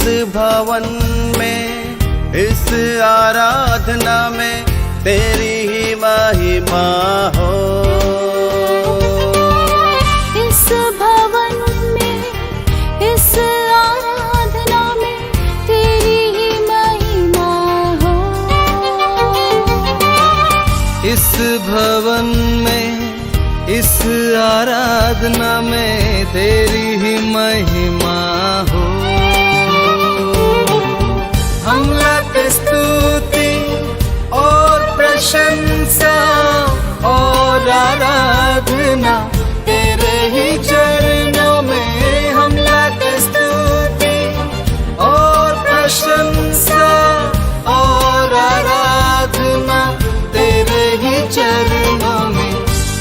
भवन में, इस आराधना में तेरी ही महिमा हो। इस भवन में, इस आराधना में तेरी ही महिमा हो। इस भवन में, इस आराधना में तेरी ही महिमा हो। हम लाते स्तुति और प्रशंसा और आराधना तेरे ही चरणों में। हम लाते स्तुति और प्रशंसा और आराधना तेरे ही चरणों में।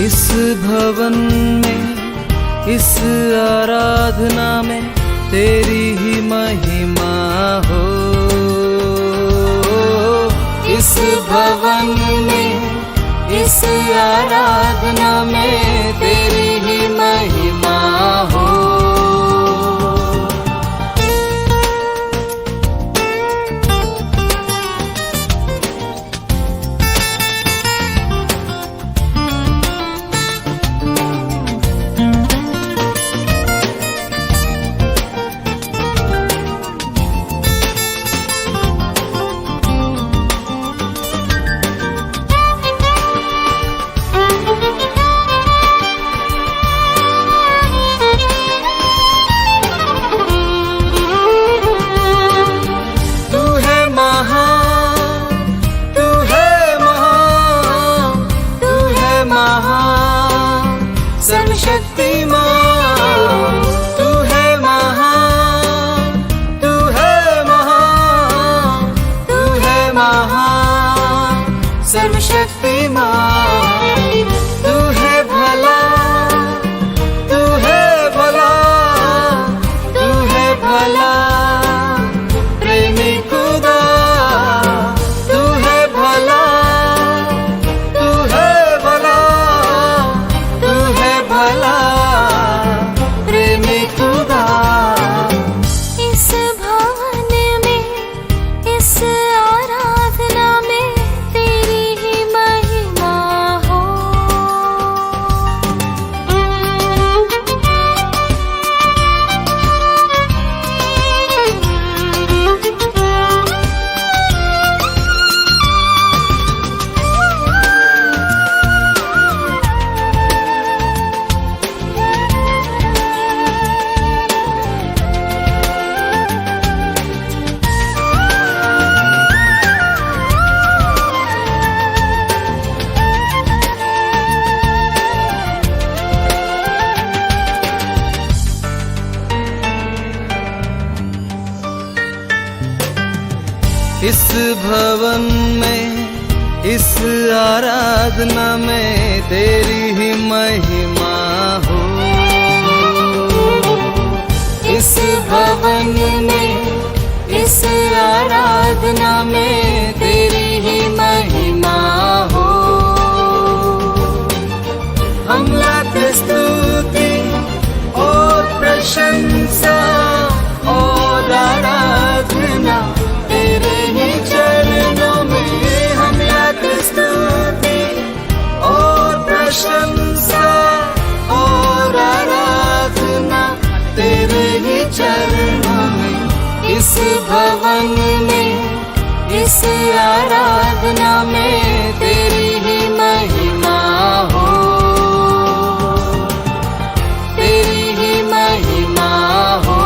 इस भवन में, इस आराधना में तेरी ही महिमा हो। इस भवन में, इस आराधना में तेरी ही महिमा हो। सर्वशक्तिमान तू है महान, तू है महान, तू है महान। सर्वशक्तिमान तू है भला, तू है भला, तू है भला। प्रेमी खुदा तू है भला, तू है भला, तू है भला। प्रेमी खुदा इस भवन में, इस आराधना में तेरी ही महिमा हो। इस भवन में, इस आराधना में तेरी ही महिमा हो। इस भवन में, इस आराधना में तेरी ही महिमा हो। हम लाते स्तुति और प्रशंसा और आराधना तेरे ही चरणों में। हम लाते स्तुति और प्रशंसा और आराधना तेरे ही चरणों में। इस भवन में, इस आराधना में तेरी ही महिमा हो। तेरी ही महिमा हो।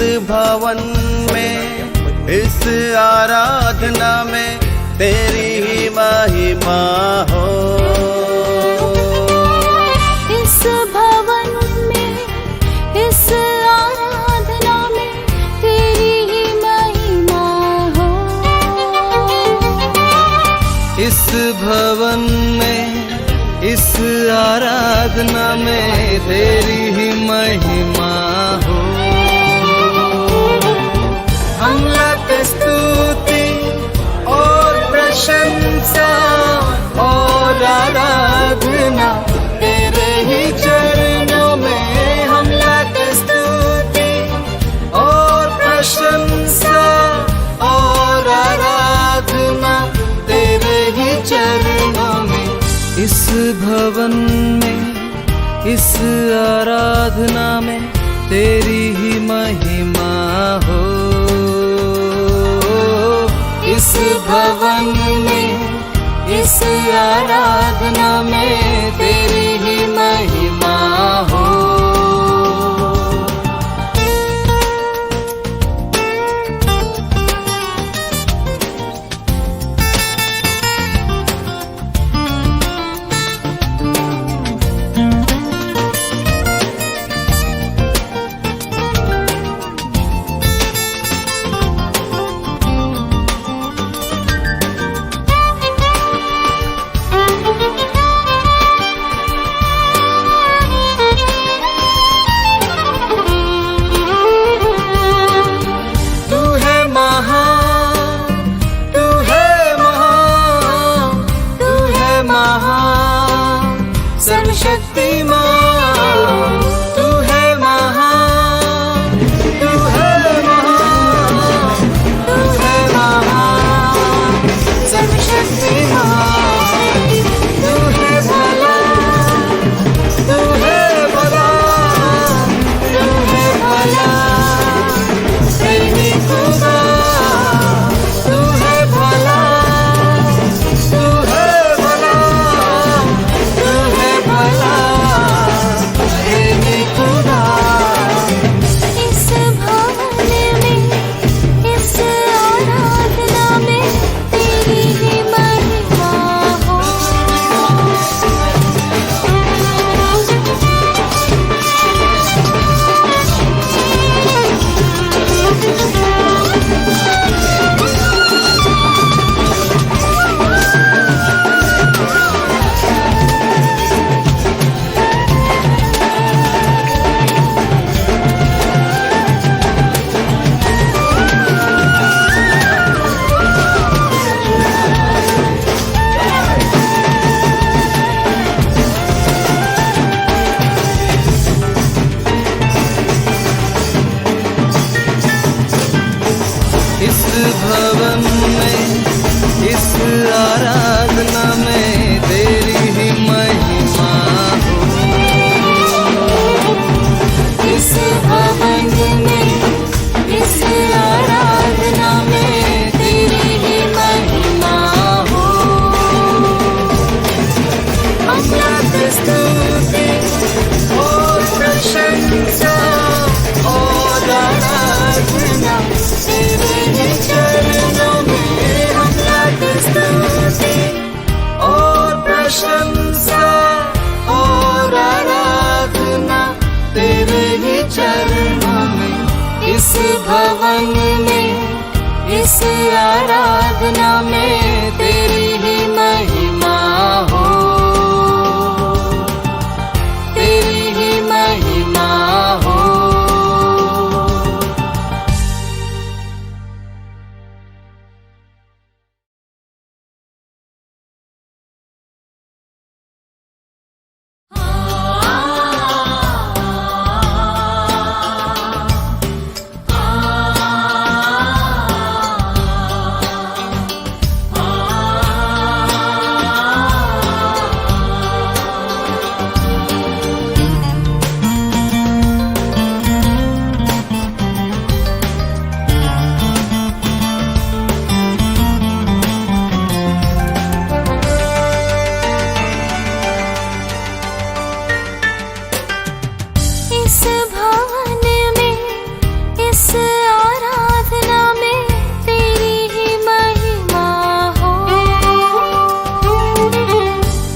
भवन में, इस आराधना में तेरी ही महिमा हो। इस भवन में, इस आराधना में तेरी ही महिमा हो। इस भवन में, इस आराधना में तेरी ही महिमा हो। हम लाते स्तुति और प्रशंसा और आराधना तेरे ही चरणों में। हम लाते स्तुति और प्रशंसा और आराधना तेरे ही चरणों में। इस भवन में, इस आराधना में तेरी ही महिमा हो। इस भवन में, इस आराधना में तेरी ही महिमा हो। शक्तिमान तू है महान, तू है महान, तू है महान सर्वशक्तिमान। तू है भला, तू है भला, तू है भला प्रेमी खुदा। तू है भला, तू है भला, तू है भला प्रेमी खुदा। इस भवन में, इस आराधना में तेरी ही महिमा हो। इस भवन में, इस आराधना में तेरी ही महिमा हो। इस भवन में, इस आराधना में तेरी ही महिमा हो। हम लाते स्तुति और प्रशंसा और आराधना तेरे ही चरणों में। हम लाते स्तुति और प्रशंसा और आराधना तेरे ही चरणों में। इस भवन में, इस आराधना में तेरी ही महिमा हो। तेरी ही महिमा हो। आ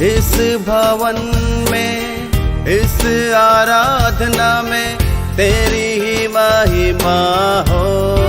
इस भवन में, इस आराधना में तेरी ही महिमा हो।